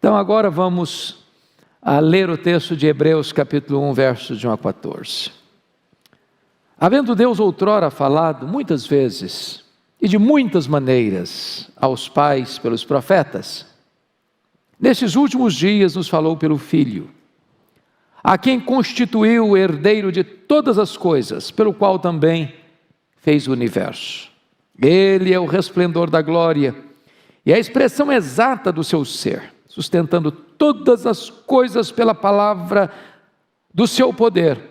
Então agora vamos a ler o texto de Hebreus capítulo 1, versos de 1 a 14. Havendo Deus outrora falado muitas vezes e de muitas maneiras aos pais pelos profetas, nesses últimos dias nos falou pelo Filho, a quem constituiu o herdeiro de todas as coisas, pelo qual também fez o universo. Ele é o resplendor da glória e a expressão exata do seu ser, sustentando todas as coisas pela palavra do seu poder.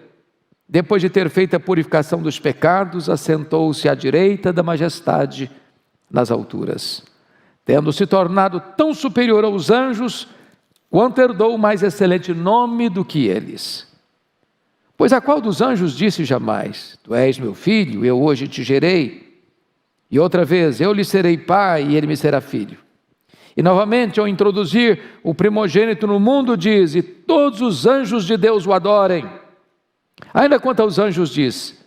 Depois de ter feito a purificação dos pecados, assentou-se à direita da majestade nas alturas, tendo se tornado tão superior aos anjos, quanto herdou o mais excelente nome do que eles. Pois a qual dos anjos disse jamais: Tu és meu filho, eu hoje te gerei? E outra vez: Eu lhe serei pai e ele me será filho. E novamente, ao introduzir o primogênito no mundo, diz: E todos os anjos de Deus o adorem. Ainda quanto aos anjos diz: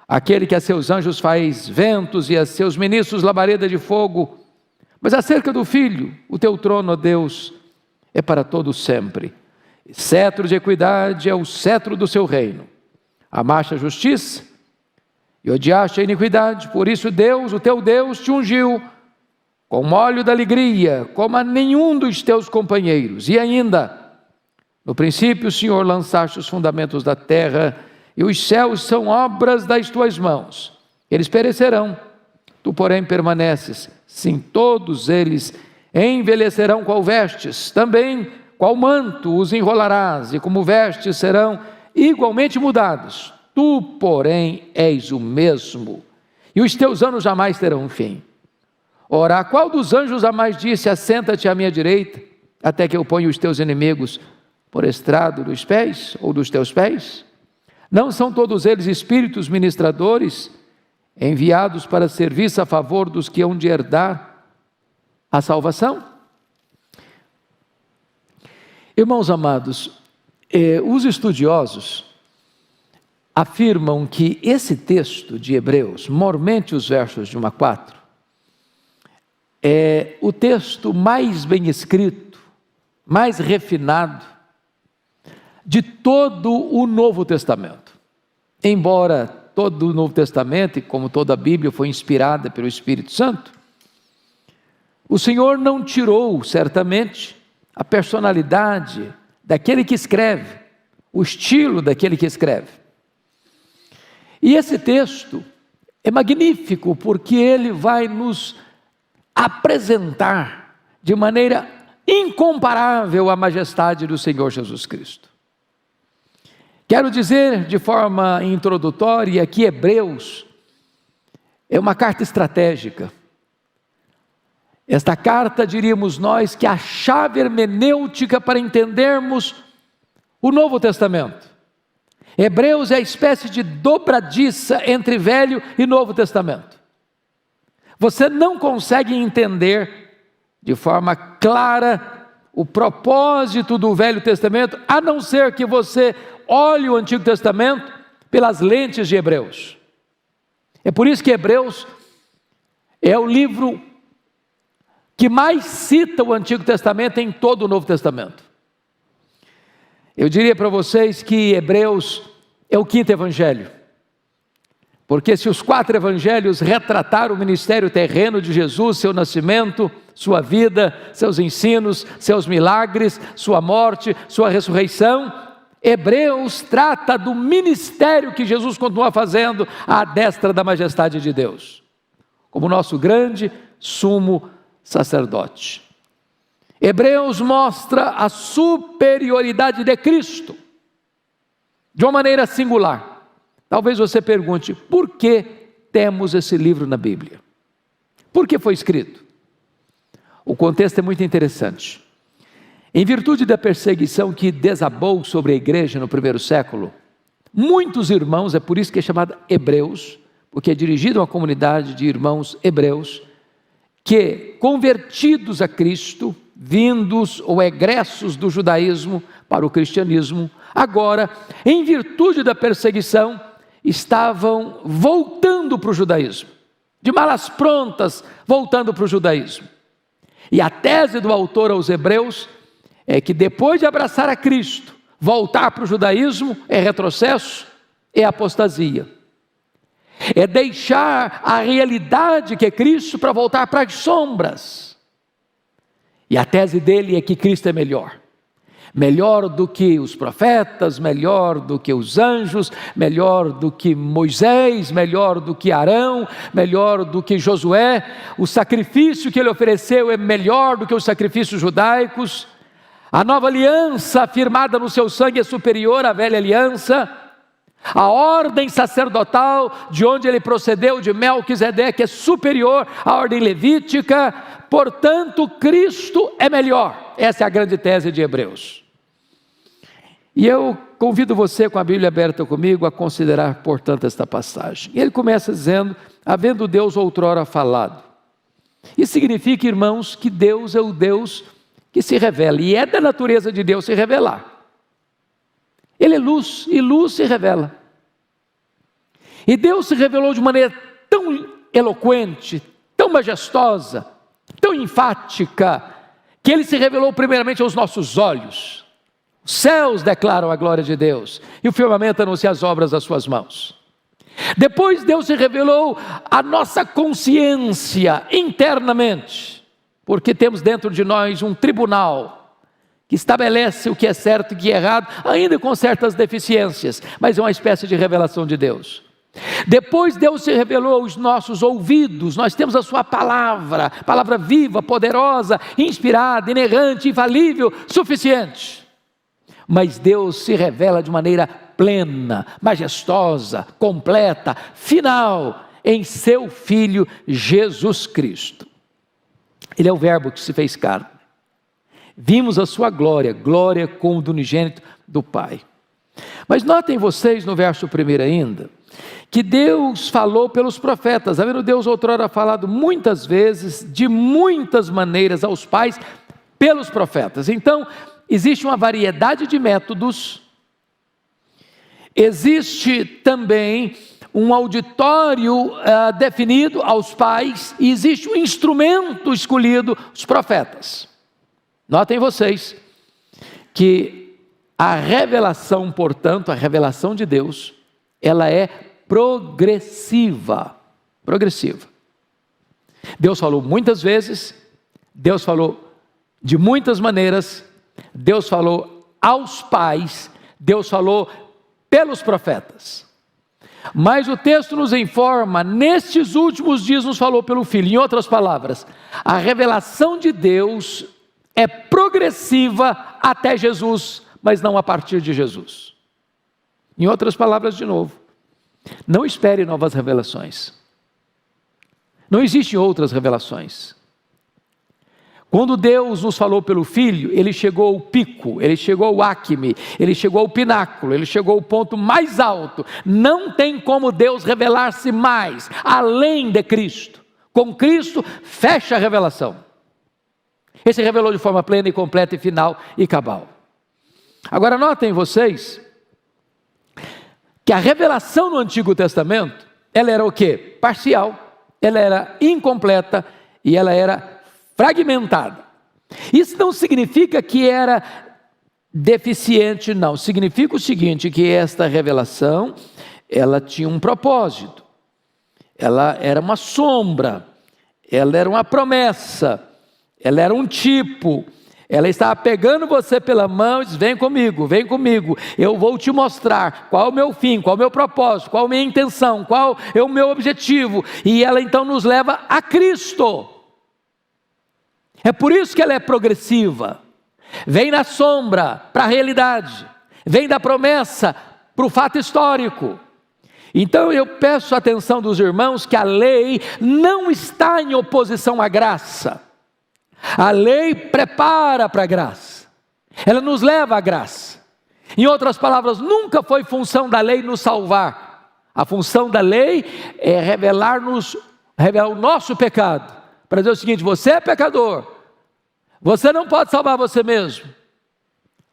Aquele que a seus anjos faz ventos e a seus ministros labareda de fogo. Mas acerca do Filho, o teu trono, ó Deus, é para todo sempre. Cetro de equidade é o cetro do seu reino. Amaste a justiça e odiaste a iniquidade. Por isso Deus, o teu Deus, te ungiu com óleo da alegria, como a nenhum dos teus companheiros. E ainda, no princípio, Senhor, lançaste os fundamentos da terra, e os céus são obras das tuas mãos. Eles perecerão, tu, porém, permaneces. Sim, todos eles envelhecerão qual vestes, também qual manto os enrolarás, e como vestes serão igualmente mudados. Tu, porém, és o mesmo, e os teus anos jamais terão fim. Ora, qual dos anjos jamais disse: Assenta-te à minha direita, até que eu ponha os teus inimigos por estrado dos pés, ou dos teus pés? Não são todos eles espíritos ministradores, enviados para serviço a favor dos que hão de herdar a salvação? Irmãos amados, os estudiosos afirmam que esse texto de Hebreus, mormente os versos de 1 a 4, é o texto mais bem escrito, mais refinado de todo o Novo Testamento. Embora todo o Novo Testamento, e como toda a Bíblia, foi inspirada pelo Espírito Santo, o Senhor não tirou, certamente, a personalidade daquele que escreve, o estilo daquele que escreve. E esse texto é magnífico, porque ele vai nos apresentar de maneira incomparável a majestade do Senhor Jesus Cristo. Quero dizer de forma introdutória que Hebreus é uma carta estratégica. Esta carta, diríamos nós, que é a chave hermenêutica para entendermos o Novo Testamento. Hebreus é a espécie de dobradiça entre Velho e Novo Testamento. Você não consegue entender de forma clara o propósito do Velho Testamento, a não ser que você olhe o Antigo Testamento pelas lentes de Hebreus. É por isso que Hebreus é o livro que mais cita o Antigo Testamento em todo o Novo Testamento. Eu diria para vocês que Hebreus é o quinto evangelho, porque se os 4 evangelhos retrataram o ministério terreno de Jesus, seu nascimento, sua vida, seus ensinos, seus milagres, sua morte, sua ressurreição, Hebreus trata do ministério que Jesus continua fazendo à destra da majestade de Deus, como nosso grande sumo sacerdote. Hebreus mostra a superioridade de Cristo de uma maneira singular. Talvez você pergunte: por que temos esse livro na Bíblia? Por que foi escrito? O contexto é muito interessante. Em virtude da perseguição que desabou sobre a igreja no primeiro século, muitos irmãos, é por isso que é chamado Hebreus, porque é dirigido a uma comunidade de irmãos hebreus, que convertidos a Cristo, vindos ou egressos do judaísmo para o cristianismo, agora, em virtude da perseguição, estavam voltando para o judaísmo, de malas prontas, voltando para o judaísmo. E a tese do autor aos Hebreus é que depois de abraçar a Cristo, voltar para o judaísmo é retrocesso, é apostasia. É deixar a realidade que é Cristo para voltar para as sombras. E a tese dele é que Cristo é melhor. Melhor do que os profetas, melhor do que os anjos, melhor do que Moisés, melhor do que Arão, melhor do que Josué. O sacrifício que ele ofereceu é melhor do que os sacrifícios judaicos. A nova aliança firmada no seu sangue é superior à velha aliança. A ordem sacerdotal de onde ele procedeu, de Melquisedeque, é superior à ordem levítica. Portanto, Cristo é melhor. Essa é a grande tese de Hebreus. E eu convido você, com a Bíblia aberta comigo, a considerar, portanto, esta passagem. Ele começa dizendo: havendo Deus outrora falado. Isso significa, irmãos, que Deus é o Deus que se revela, e é da natureza de Deus se revelar. Ele é luz, e luz se revela. E Deus se revelou de maneira tão eloquente, tão majestosa, tão enfática, que Ele se revelou primeiramente aos nossos olhos. Os céus declaram a glória de Deus, e o firmamento anuncia as obras das suas mãos. Depois Deus se revelou à nossa consciência internamente, porque temos dentro de nós um tribunal que estabelece o que é certo e o que é errado, ainda com certas deficiências, mas é uma espécie de revelação de Deus. Depois Deus se revelou aos nossos ouvidos. Nós temos a sua palavra, palavra viva, poderosa, inspirada, inerrante, infalível, suficiente. Mas Deus se revela de maneira plena, majestosa, completa, final, em seu Filho Jesus Cristo. Ele é o verbo que se fez carne. Vimos a sua glória, glória como do unigênito do Pai. Mas notem vocês no verso 1 ainda, que Deus falou pelos profetas. Havendo Deus outrora falado muitas vezes, de muitas maneiras aos pais, pelos profetas. Então, existe uma variedade de métodos, existe também um auditório definido aos pais, e existe um instrumento escolhido, os profetas. Notem vocês que a revelação, portanto, a revelação de Deus, ela é progressiva. Progressiva. Deus falou muitas vezes, Deus falou de muitas maneiras, Deus falou aos pais, Deus falou pelos profetas. Mas o texto nos informa, nestes últimos dias nos falou pelo Filho. Em outras palavras, a revelação de Deus é progressiva até Jesus, mas não a partir de Jesus. Em outras palavras, de novo, não espere novas revelações. Não existem outras revelações. Quando Deus nos falou pelo Filho, Ele chegou ao pico, Ele chegou ao acme, Ele chegou ao pináculo, Ele chegou ao ponto mais alto. Não tem como Deus revelar-se mais, além de Cristo. Com Cristo, fecha a revelação. Ele se revelou de forma plena e completa e final e cabal. Agora notem vocês, que a revelação no Antigo Testamento, ela era o quê? Parcial, ela era incompleta e ela era fragmentada. Isso não significa que era deficiente, não. Significa o seguinte, que esta revelação, ela tinha um propósito. Ela era uma sombra, ela era uma promessa, ela era um tipo. Ela estava pegando você pela mão e diz: vem comigo, eu vou te mostrar qual é o meu fim, qual é o meu propósito, qual é a minha intenção, qual é o meu objetivo. E ela então nos leva a Cristo. É por isso que ela é progressiva. Vem na sombra para a realidade, vem da promessa para o fato histórico. Então eu peço a atenção dos irmãos que a lei não está em oposição à graça. A lei prepara para a graça, ela nos leva à graça. Em outras palavras, nunca foi função da lei nos salvar. A função da lei é revelar o nosso pecado, para dizer o seguinte: você é pecador, você não pode salvar você mesmo,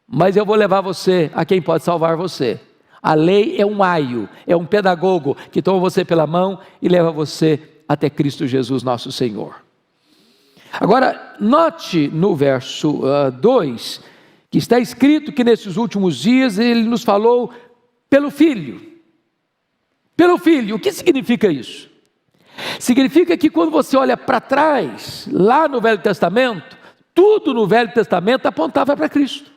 mas eu vou levar você a quem pode salvar você. A lei é um aio, é um pedagogo que toma você pela mão e leva você até Cristo Jesus nosso Senhor. Agora, note no verso 2, que está escrito que nesses últimos dias Ele nos falou pelo Filho. Pelo Filho, o que significa isso? Significa que quando você olha para trás, lá no Velho Testamento, tudo no Velho Testamento apontava para Cristo.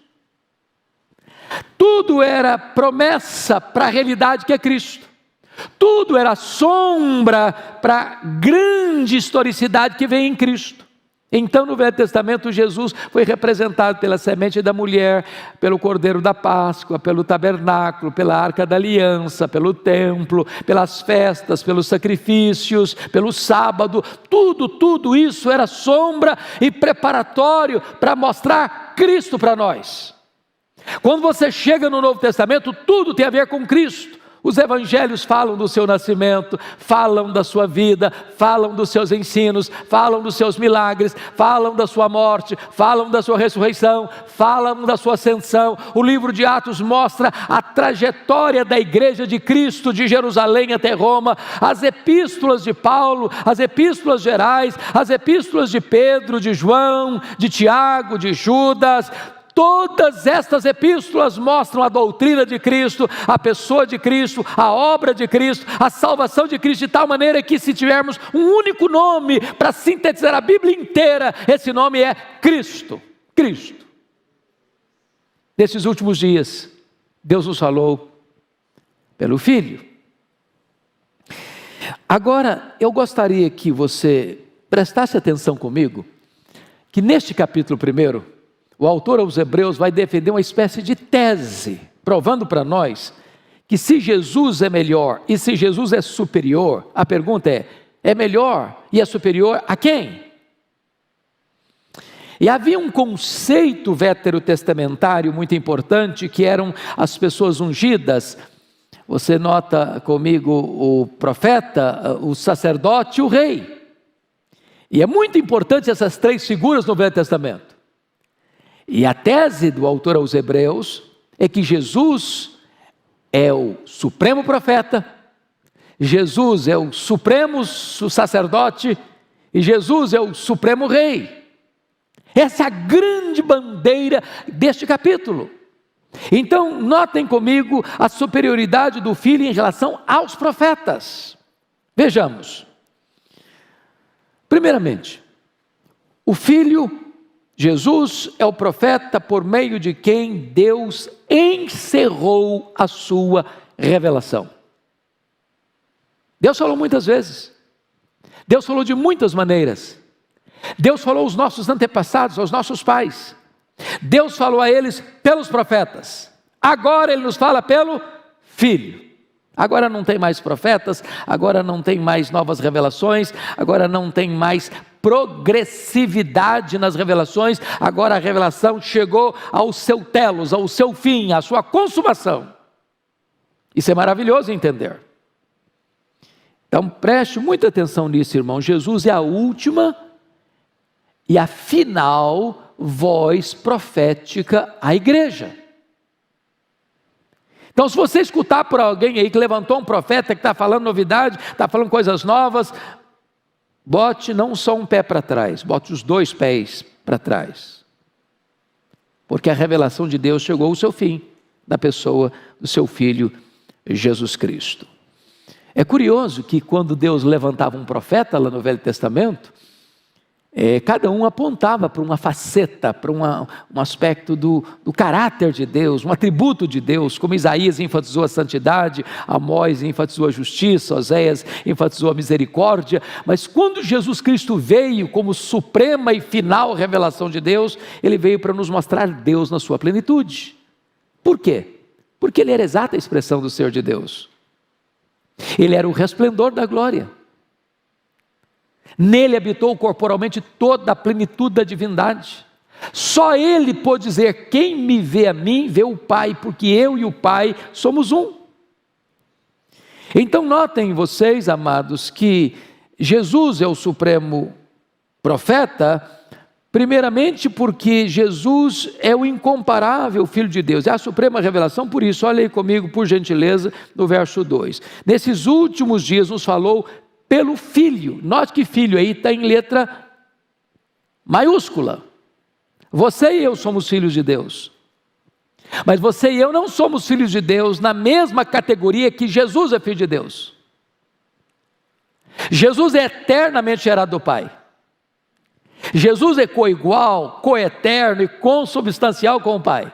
Tudo era promessa para a realidade que é Cristo. Tudo era sombra para a grande historicidade que vem em Cristo. Então no Velho Testamento Jesus foi representado pela semente da mulher, pelo Cordeiro da Páscoa, pelo tabernáculo, pela Arca da Aliança, pelo templo, pelas festas, pelos sacrifícios, pelo sábado. Tudo isso era sombra e preparatório para mostrar Cristo para nós. Quando você chega no Novo Testamento, tudo tem a ver com Cristo. Os evangelhos falam do seu nascimento, falam da sua vida, falam dos seus ensinos, falam dos seus milagres, falam da sua morte, falam da sua ressurreição, falam da sua ascensão. O livro de Atos mostra a trajetória da igreja de Cristo, de Jerusalém até Roma. As epístolas de Paulo, as epístolas gerais, as epístolas de Pedro, de João, de Tiago, de Judas. Todas estas epístolas mostram a doutrina de Cristo, a pessoa de Cristo, a obra de Cristo, a salvação de Cristo, de tal maneira que se tivermos um único nome para sintetizar a Bíblia inteira, esse nome é Cristo. Cristo. Nesses últimos dias, Deus nos falou pelo Filho. Agora, eu gostaria que você prestasse atenção comigo, que neste capítulo 1, o autor aos Hebreus vai defender uma espécie de tese, provando para nós que se Jesus é melhor e se Jesus é superior, a pergunta é melhor e é superior a quem? E havia um conceito veterotestamentário muito importante, que eram as pessoas ungidas. Você nota comigo o profeta, o sacerdote e o rei. E é muito importante essas três figuras no Velho Testamento. E a tese do autor aos Hebreus é que Jesus é o supremo profeta, Jesus é o supremo sacerdote e Jesus é o supremo rei. Essa é a grande bandeira deste capítulo. Então, notem comigo a superioridade do Filho em relação aos profetas. Vejamos. Primeiramente, o Filho, Jesus, é o profeta por meio de quem Deus encerrou a sua revelação. Deus falou muitas vezes. Deus falou de muitas maneiras. Deus falou aos nossos antepassados, aos nossos pais. Deus falou a eles pelos profetas. Agora Ele nos fala pelo Filho. Agora não tem mais profetas, agora não tem mais novas revelações, agora não tem mais progressividade nas revelações, agora a revelação chegou ao seu telos, ao seu fim, à sua consumação. Isso é maravilhoso entender. Então preste muita atenção nisso, irmão. Jesus é a última e a final voz profética à igreja. Então, se você escutar por alguém aí que levantou um profeta que está falando novidade, está falando coisas novas, bote não só um pé para trás, bote os dois pés para trás. Porque a revelação de Deus chegou ao seu fim, na pessoa do seu Filho Jesus Cristo. É curioso que quando Deus levantava um profeta lá no Velho Testamento, cada um apontava para uma faceta, para um aspecto do caráter de Deus, um atributo de Deus, como Isaías enfatizou a santidade, Amós enfatizou a justiça, Oséias enfatizou a misericórdia. Mas quando Jesus Cristo veio como suprema e final revelação de Deus, Ele veio para nos mostrar Deus na sua plenitude. Por quê? Porque Ele era a exata expressão do ser de Deus. Ele era o resplendor da glória. Nele habitou corporalmente toda a plenitude da divindade. Só Ele pôde dizer: quem me vê a mim, vê o Pai, porque eu e o Pai somos um. Então notem vocês, amados, que Jesus é o supremo profeta, primeiramente porque Jesus é o incomparável Filho de Deus, é a suprema revelação. Por isso, olha aí comigo, por gentileza, no verso 2. Nesses últimos dias nos falou pelo Filho. Note que Filho aí está em letra maiúscula. Você e eu somos filhos de Deus. Mas você e eu não somos filhos de Deus na mesma categoria que Jesus é filho de Deus. Jesus é eternamente gerado do Pai. Jesus é coigual, coeterno e consubstancial com o Pai.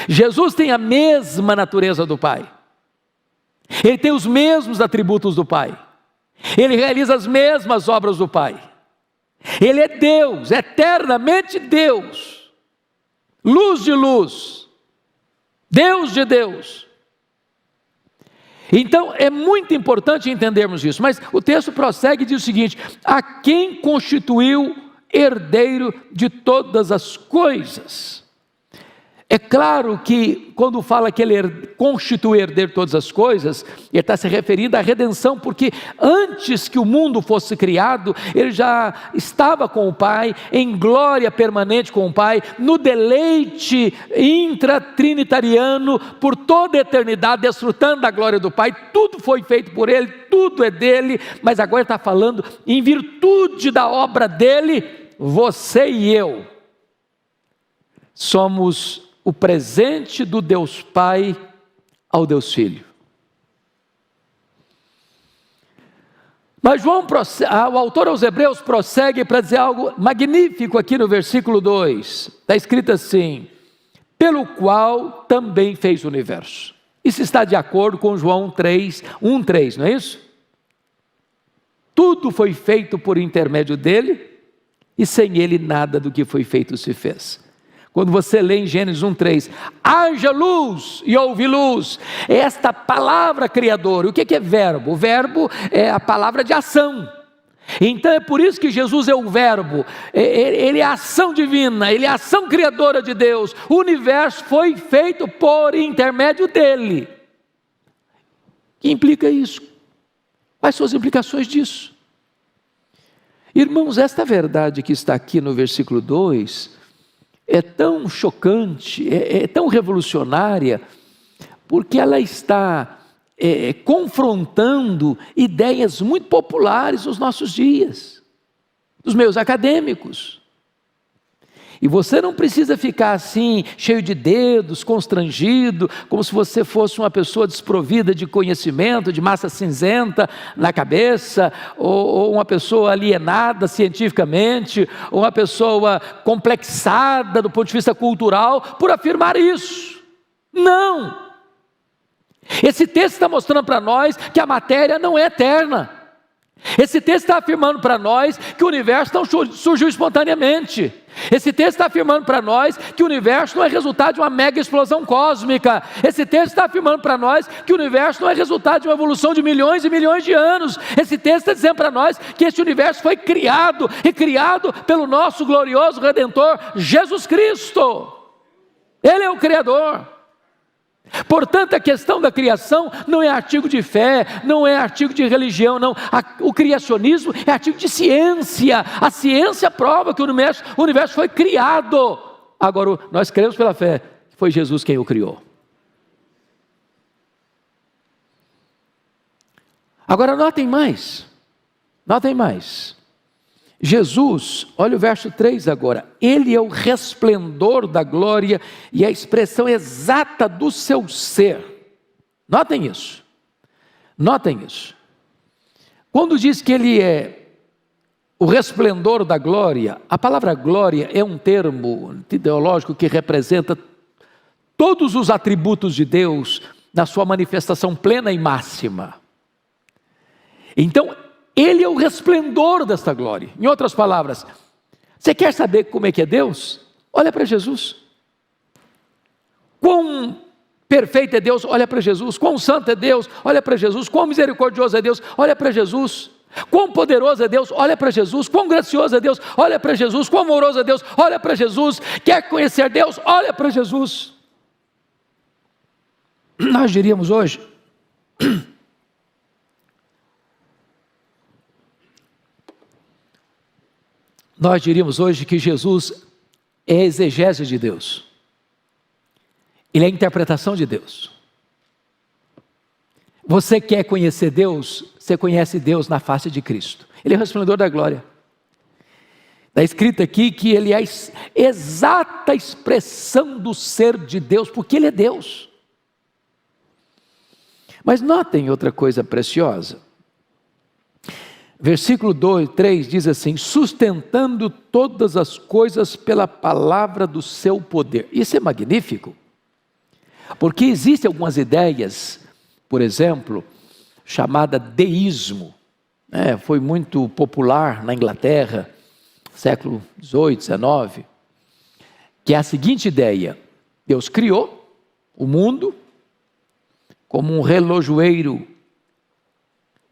Jesus tem a mesma natureza do Pai. Ele tem os mesmos atributos do Pai. Ele realiza as mesmas obras do Pai. Ele é Deus, eternamente Deus. Luz de luz. Deus de Deus. Então é muito importante entendermos isso. Mas o texto prossegue e diz o seguinte: a quem constituiu herdeiro de todas as coisas. É claro que quando fala que ele constitui herdeiro de todas as coisas, ele está se referindo à redenção, porque antes que o mundo fosse criado, ele já estava com o Pai, em glória permanente com o Pai, no deleite intratrinitariano, por toda a eternidade, desfrutando da glória do Pai. Tudo foi feito por ele, tudo é dele, mas agora ele está falando em virtude da obra dele. Você e eu somos o presente do Deus Pai ao Deus Filho. Mas o autor aos Hebreus prossegue para dizer algo magnífico aqui no versículo 2. Está escrito assim: pelo qual também fez o universo. Isso está de acordo com João 1:3, não é isso? Tudo foi feito por intermédio dele, e sem ele nada do que foi feito se fez. Quando você lê em Gênesis 1:3, haja luz e houve luz, esta palavra criadora. O que é verbo? O verbo é a palavra de ação. Então é por isso que Jesus é o verbo, ele é a ação divina, ele é a ação criadora de Deus. O universo foi feito por intermédio dele. O que implica isso? Quais são as implicações disso? Irmãos, esta verdade que está aqui no versículo 2 é tão chocante, é tão revolucionária, porque ela está confrontando ideias muito populares nos nossos dias, dos meios acadêmicos. E você não precisa ficar assim, cheio de dedos, constrangido, como se você fosse uma pessoa desprovida de conhecimento, de massa cinzenta na cabeça, ou uma pessoa alienada cientificamente, ou uma pessoa complexada do ponto de vista cultural, por afirmar isso. Não! Esse texto está mostrando para nós que a matéria não é eterna. Esse texto está afirmando para nós que o universo não surgiu espontaneamente. Esse texto está afirmando para nós que o universo não é resultado de uma mega explosão cósmica. Esse texto está afirmando para nós que o universo não é resultado de uma evolução de milhões e milhões de anos. Esse texto está dizendo para nós que esse universo foi criado, e criado pelo nosso glorioso Redentor, Jesus Cristo. Ele é o Criador. Portanto, a questão da criação não é artigo de fé, não é artigo de religião, não. O criacionismo é artigo de ciência. A ciência prova que o universo foi criado. Agora, nós cremos pela fé que foi Jesus quem o criou. Agora, notem mais. Jesus, olha o verso 3 agora, ele é o resplendor da glória e a expressão exata do seu ser. Notem isso. Quando diz que ele é o resplendor da glória, a palavra glória é um termo teológico que representa todos os atributos de Deus na sua manifestação plena e máxima. Então, ele é o resplendor desta glória. Em outras palavras, você quer saber como é que é Deus? Olha para Jesus. Quão perfeito é Deus? Olha para Jesus. Quão santo é Deus? Olha para Jesus. Quão misericordioso é Deus? Olha para Jesus. Quão poderoso é Deus? Olha para Jesus. Quão gracioso é Deus? Olha para Jesus. Quão amoroso é Deus? Olha para Jesus. Quer conhecer Deus? Olha para Jesus. Nós diríamos hoje que Jesus é a exegese de Deus. Ele é a interpretação de Deus. Você quer conhecer Deus? Você conhece Deus na face de Cristo. Ele é o resplendor da glória. Está escrito aqui que ele é a exata expressão do ser de Deus, porque ele é Deus. Mas notem outra coisa preciosa. Versículo 3 diz assim: sustentando todas as coisas pela palavra do seu poder. Isso é magnífico, porque existem algumas ideias, por exemplo, chamada deísmo, foi muito popular na Inglaterra, século 18, 19, que é a seguinte ideia: Deus criou o mundo como um relojoeiro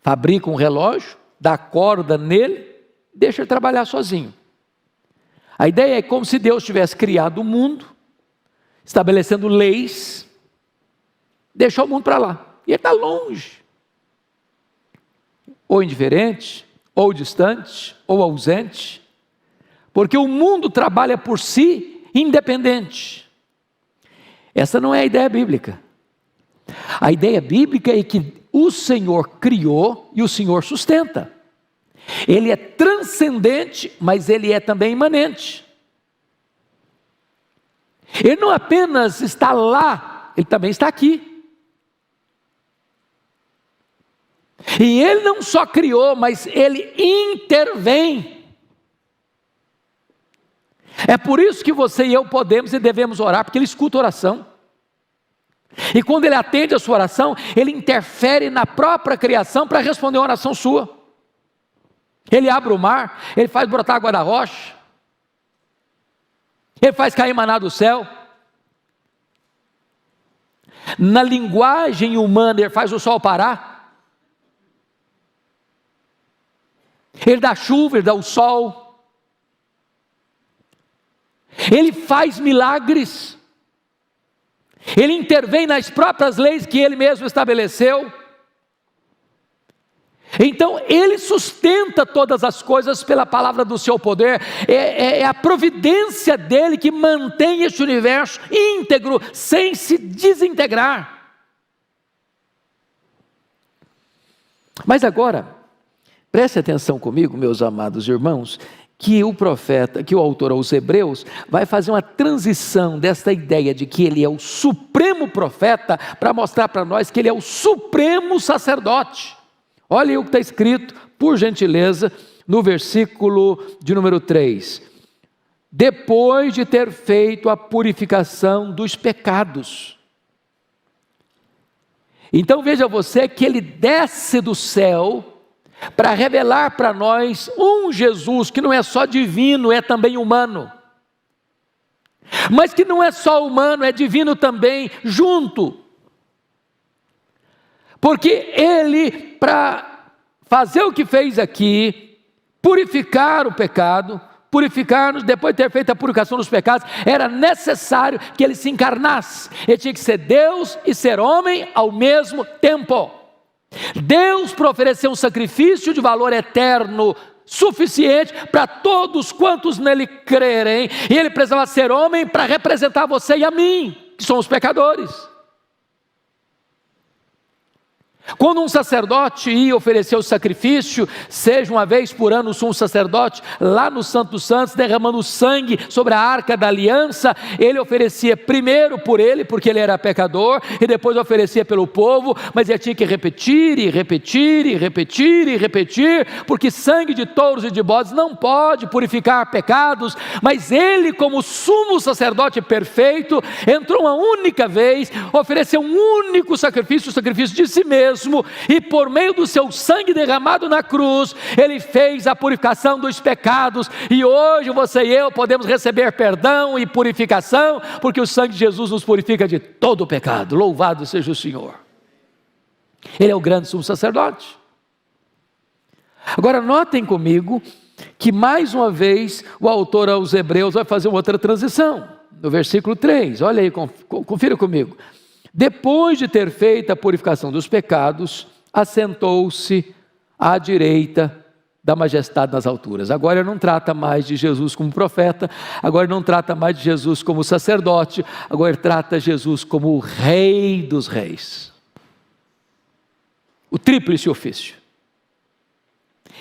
fabrica um relógio, dá corda nele, deixa ele trabalhar sozinho. A ideia é como se Deus tivesse criado o mundo, estabelecendo leis, deixou o mundo para lá, e ele está longe, ou indiferente, ou distante, ou ausente, porque o mundo trabalha por si, independente. Essa não é a ideia bíblica. A ideia bíblica é que o Senhor criou e o Senhor sustenta. Ele é transcendente, mas ele é também imanente. Ele não apenas está lá, ele também está aqui. E ele não só criou, mas ele intervém. É por isso que você e eu podemos e devemos orar, porque ele escuta a oração. E quando ele atende a sua oração, ele interfere na própria criação para responder uma oração sua. Ele abre o mar, ele faz brotar água da rocha, ele faz cair maná do céu. Na linguagem humana, ele faz o sol parar. Ele dá chuva, ele dá o sol. Ele faz milagres. Ele intervém nas próprias leis que ele mesmo estabeleceu. Então ele sustenta todas as coisas pela palavra do seu poder. É a providência dele que mantém este universo íntegro, sem se desintegrar. Mas agora, preste atenção comigo, meus amados irmãos, que o profeta, que o autor aos Hebreus, vai fazer uma transição desta ideia de que ele é o supremo profeta, para mostrar para nós que ele é o supremo sacerdote. Olha aí o que está escrito, por gentileza, no versículo de número 3. Depois de ter feito a purificação dos pecados. Então veja você que ele desce do céu para revelar para nós um Jesus que não é só divino, é também humano. Mas que não é só humano, é divino também junto. Porque ele, para fazer o que fez aqui, purificar o pecado, purificar-nos, depois de ter feito a purificação dos pecados, era necessário que ele se encarnasse. Ele tinha que ser Deus e ser homem ao mesmo tempo. Deus para oferecer um sacrifício de valor eterno, suficiente para todos quantos nele crerem, e ele precisava ser homem para representar você e a mim, que somos pecadores. Quando um sacerdote ia oferecer o sacrifício, seja uma vez por ano o sumo sacerdote, lá no Santo dos Santos, derramando sangue sobre a arca da aliança, ele oferecia primeiro por ele, porque ele era pecador, e depois oferecia pelo povo, mas ele tinha que repetir, e repetir, e repetir, e repetir, porque sangue de touros e de bodes não pode purificar pecados, mas ele, como sumo sacerdote perfeito, entrou uma única vez, ofereceu um único sacrifício, o sacrifício de si mesmo, e por meio do seu sangue derramado na cruz, ele fez a purificação dos pecados, e hoje você e eu podemos receber perdão e purificação, porque o sangue de Jesus nos purifica de todo o pecado. Louvado seja o Senhor. Ele é o grande sumo sacerdote. Agora notem comigo, que mais uma vez o autor aos Hebreus vai fazer uma outra transição, no versículo 3, olha aí, confira comigo. Depois de ter feito a purificação dos pecados, assentou-se à direita da majestade nas alturas. Agora ele não trata mais de Jesus como profeta, agora ele não trata mais de Jesus como sacerdote, agora ele trata Jesus como o Rei dos Reis. O tríplice ofício.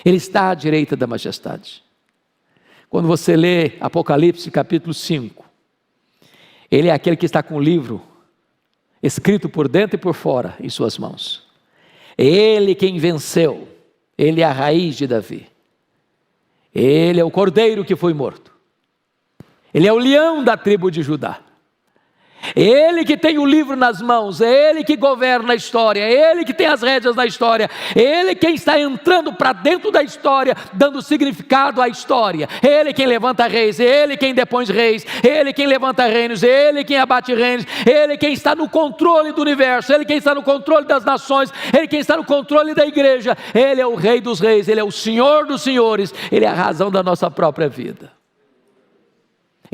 Ele está à direita da majestade. Quando você lê Apocalipse capítulo 5, ele é aquele que está com o livro escrito por dentro e por fora em suas mãos. É ele quem venceu, ele é a raiz de Davi. Ele é o cordeiro que foi morto. Ele é o leão da tribo de Judá. É ele que tem o livro nas mãos, é ele que governa a história, é ele que tem as rédeas da história, é ele quem está entrando para dentro da história, dando significado à história. É ele quem levanta reis, é ele quem depõe reis, é ele quem levanta reinos, é ele quem abate reinos, é ele quem está no controle do universo, é ele quem está no controle das nações, é ele quem está no controle da igreja. Ele é o rei dos reis, ele é o senhor dos senhores, ele é a razão da nossa própria vida.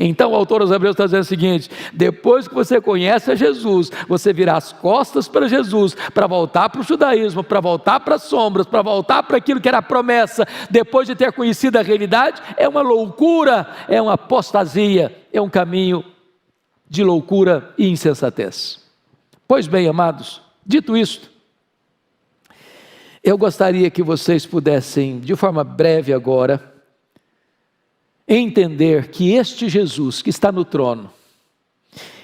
Então o autor aos Hebreus está dizendo o seguinte: depois que você conhece a Jesus, você vira as costas para Jesus, para voltar para o judaísmo, para voltar para as sombras, para voltar para aquilo que era a promessa, depois de ter conhecido a realidade, é uma loucura, é uma apostasia, é um caminho de loucura e insensatez. Pois bem, amados, dito isto, eu gostaria que vocês pudessem, de forma breve agora, entender que este Jesus que está no trono,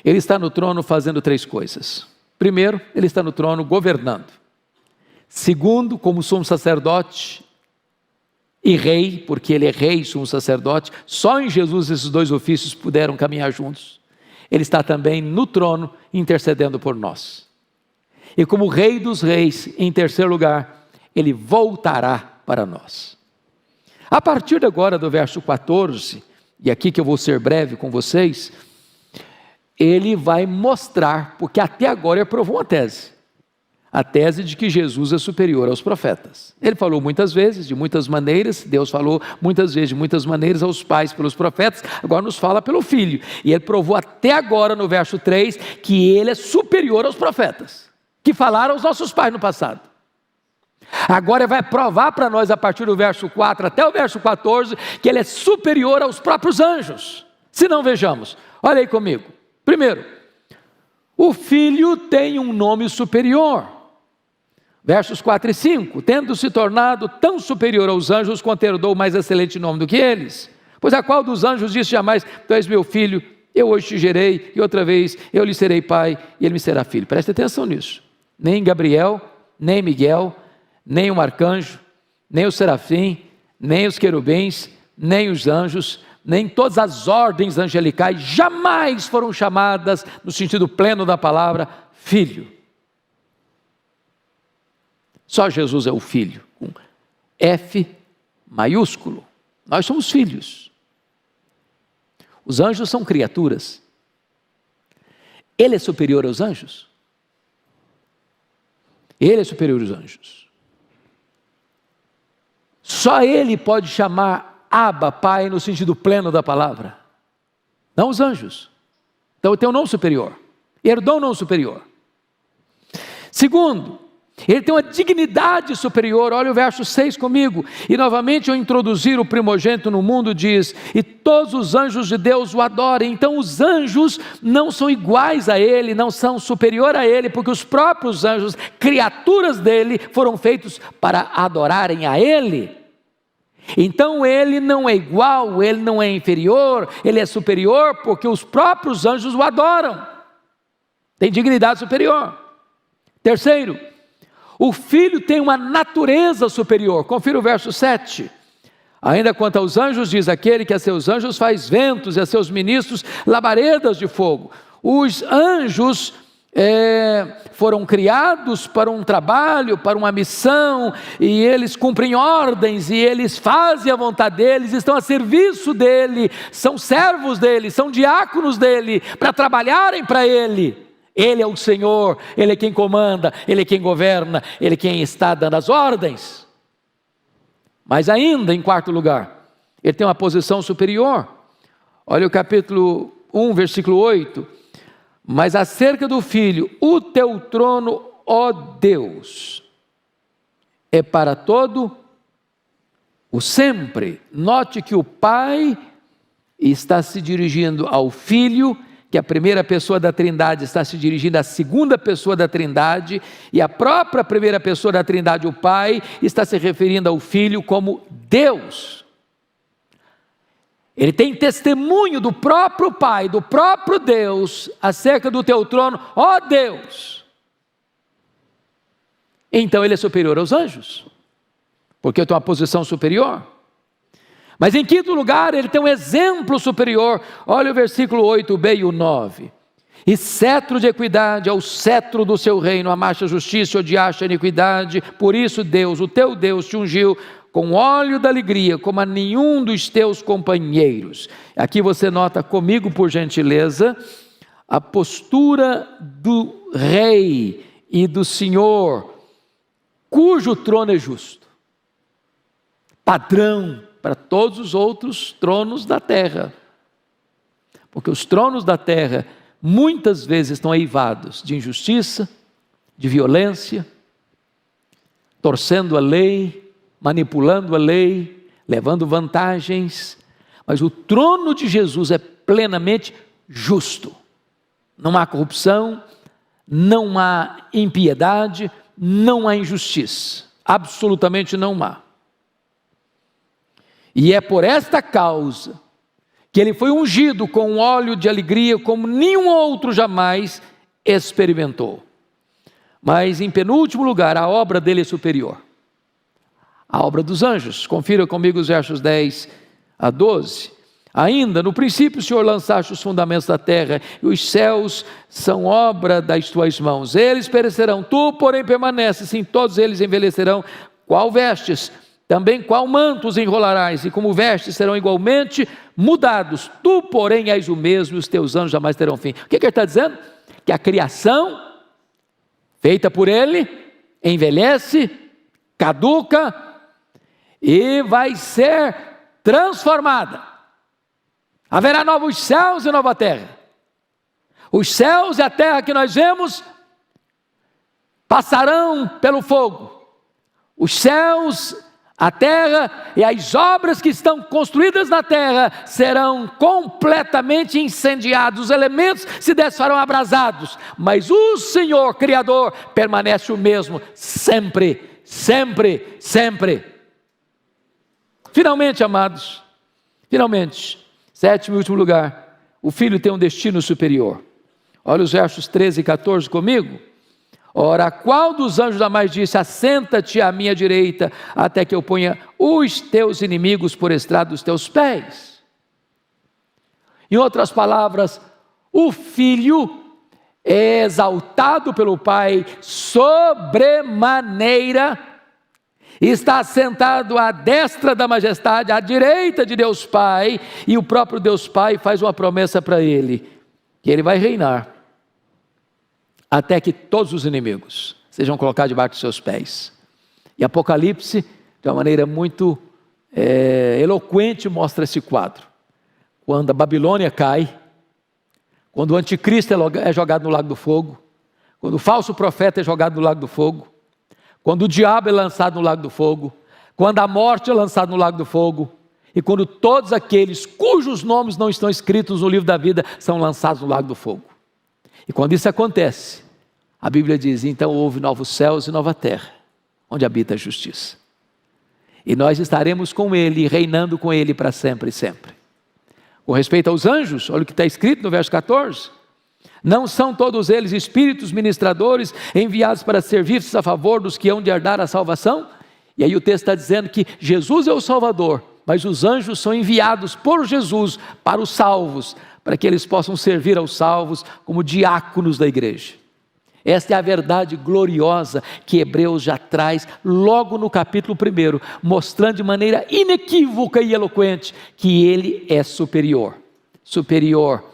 ele está no trono fazendo três coisas. Primeiro, ele está no trono governando. Segundo, como sumo sacerdote e rei, porque ele é rei e sumo sacerdote, só em Jesus esses dois ofícios puderam caminhar juntos. Ele está também no trono intercedendo por nós. E como rei dos reis, em terceiro lugar, ele voltará para nós. A partir de agora do verso 14, e aqui que eu vou ser breve com vocês, ele vai mostrar, porque até agora ele provou uma tese, a tese de que Jesus é superior aos profetas. Ele falou muitas vezes, de muitas maneiras, Deus falou muitas vezes, de muitas maneiras aos pais pelos profetas, agora nos fala pelo Filho, e ele provou até agora no verso 3, que ele é superior aos profetas, que falaram aos nossos pais no passado. Agora ele vai provar para nós a partir do verso 4 até o verso 14 que ele é superior aos próprios anjos. Se não, vejamos, olha aí comigo. Primeiro, o Filho tem um nome superior. Versos 4 e 5, tendo se tornado tão superior aos anjos quanto herdou o mais excelente nome do que eles. Pois a qual dos anjos disse jamais: tu és meu filho, eu hoje te gerei, e outra vez eu lhe serei pai, e ele me será filho. Preste atenção nisso. Nem Gabriel, nem Miguel, nem o arcanjo, nem o serafim, nem os querubins, nem os anjos, nem todas as ordens angelicais jamais foram chamadas, no sentido pleno da palavra, filho. Só Jesus é o Filho, com F maiúsculo. Nós somos filhos. Os anjos são criaturas. Ele é superior aos anjos? Ele é superior aos anjos. Só ele pode chamar Abba, Pai, no sentido pleno da palavra. Não os anjos. Então ele tem um nome superior. Herdou um nome superior. Segundo, ele tem uma dignidade superior. Olha o verso 6 comigo. E novamente, ao introduzir o primogênito no mundo, diz: e todos os anjos de Deus o adorem. Então os anjos não são iguais a ele, não são superior a ele, porque os próprios anjos, criaturas dele, foram feitos para adorarem a ele. Então ele não é igual, ele não é inferior, ele é superior, porque os próprios anjos o adoram. Tem dignidade superior. Terceiro, o Filho tem uma natureza superior. Confira o verso 7. Ainda quanto aos anjos, diz aquele que a seus anjos faz ventos e a seus ministros labaredas de fogo. Os anjos foram criados para um trabalho, para uma missão, e eles cumprem ordens, e eles fazem a vontade deles, estão a serviço dele, são servos dele, são diáconos dele, para trabalharem para ele. Ele é o Senhor, ele é quem comanda, ele é quem governa, ele é quem está dando as ordens. Mas ainda, em quarto lugar, ele tem uma posição superior. Olha o capítulo 1, versículo 8. Mas acerca do Filho, o teu trono, ó Deus, é para todo o sempre. Note que o Pai está se dirigindo ao Filho, que a primeira pessoa da Trindade está se dirigindo à segunda pessoa da Trindade, e a própria primeira pessoa da Trindade, o Pai, está se referindo ao Filho como Deus. Ele tem testemunho do próprio Pai, do próprio Deus, acerca do teu trono, ó Deus. Então ele é superior aos anjos, porque tem uma posição superior. Mas em quinto lugar, ele tem um exemplo superior. Olha o versículo 8b e o 9. E cetro de equidade é o cetro do seu reino, amaste a justiça e odiaste a iniquidade. Por isso Deus, o teu Deus, te ungiu com óleo da alegria, como a nenhum dos teus companheiros. Aqui você nota comigo, por gentileza, a postura do rei e do Senhor, cujo trono é justo. Padrão para todos os outros tronos da terra. Porque os tronos da terra muitas vezes estão eivados de injustiça, de violência, torcendo a lei, manipulando a lei, levando vantagens. Mas o trono de Jesus é plenamente justo. Não há corrupção, não há impiedade, não há injustiça. Absolutamente não há. E é por esta causa que ele foi ungido com óleo de alegria como nenhum outro jamais experimentou. Mas em penúltimo lugar, a obra dele é superior. A obra dos anjos. Confira comigo os versos 10 a 12. Ainda, no princípio o Senhor lançaste os fundamentos da terra, e os céus são obra das tuas mãos. Eles perecerão, tu porém permaneces, sim, todos eles envelhecerão. Qual vestes? Também qual manto os enrolarás, e como vestes serão igualmente mudados. Tu, porém, és o mesmo, e os teus anos jamais terão fim. O que ele está dizendo? Que a criação, feita por ele, envelhece, caduca, e vai ser transformada. Haverá novos céus e nova terra. Os céus e a terra que nós vemos passarão pelo fogo. Os céus, a terra e as obras que estão construídas na terra serão completamente incendiados, os elementos se desfarão abrasados, mas o Senhor Criador permanece o mesmo, sempre, sempre, sempre. Finalmente, amados, finalmente, sétimo e último lugar, o Filho tem um destino superior. Olha os versos 13 e 14 comigo. Ora, qual dos anjos jamais disse, assenta-te à minha direita, até que eu ponha os teus inimigos por estrado dos teus pés? Em outras palavras, o Filho é exaltado pelo Pai sobremaneira, está assentado à destra da majestade, à direita de Deus Pai, e o próprio Deus Pai faz uma promessa para ele, que ele vai reinar, até que todos os inimigos sejam colocados debaixo dos seus pés. E Apocalipse, de uma maneira muito eloquente, mostra esse quadro. Quando a Babilônia cai, quando o anticristo é jogado no lago do fogo, quando o falso profeta é jogado no lago do fogo, quando o diabo é lançado no lago do fogo, quando a morte é lançada no lago do fogo, e quando todos aqueles cujos nomes não estão escritos no livro da vida são lançados no lago do fogo. E quando isso acontece, a Bíblia diz, então houve novos céus e nova terra, onde habita a justiça. E nós estaremos com Ele, reinando com Ele para sempre e sempre. Com respeito aos anjos, olha o que está escrito no verso 14. Não são todos eles espíritos ministradores, enviados para servir-se a favor dos que hão de herdar a salvação? E aí o texto está dizendo que Jesus é o Salvador, mas os anjos são enviados por Jesus para os salvos, para que eles possam servir aos salvos como diáconos da igreja. Esta é a verdade gloriosa que Hebreus já traz logo no capítulo 1, mostrando de maneira inequívoca e eloquente que ele é superior. Superior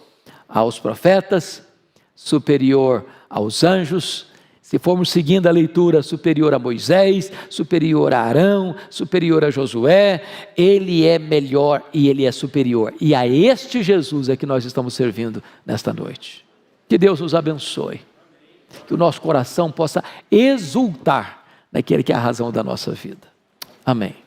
aos profetas, superior aos anjos, se formos seguindo a leitura, superior a Moisés, superior a Arão, superior a Josué, ele é melhor e ele é superior. E a este Jesus é que nós estamos servindo nesta noite. Que Deus nos abençoe. Que o nosso coração possa exultar naquele que é a razão da nossa vida. Amém.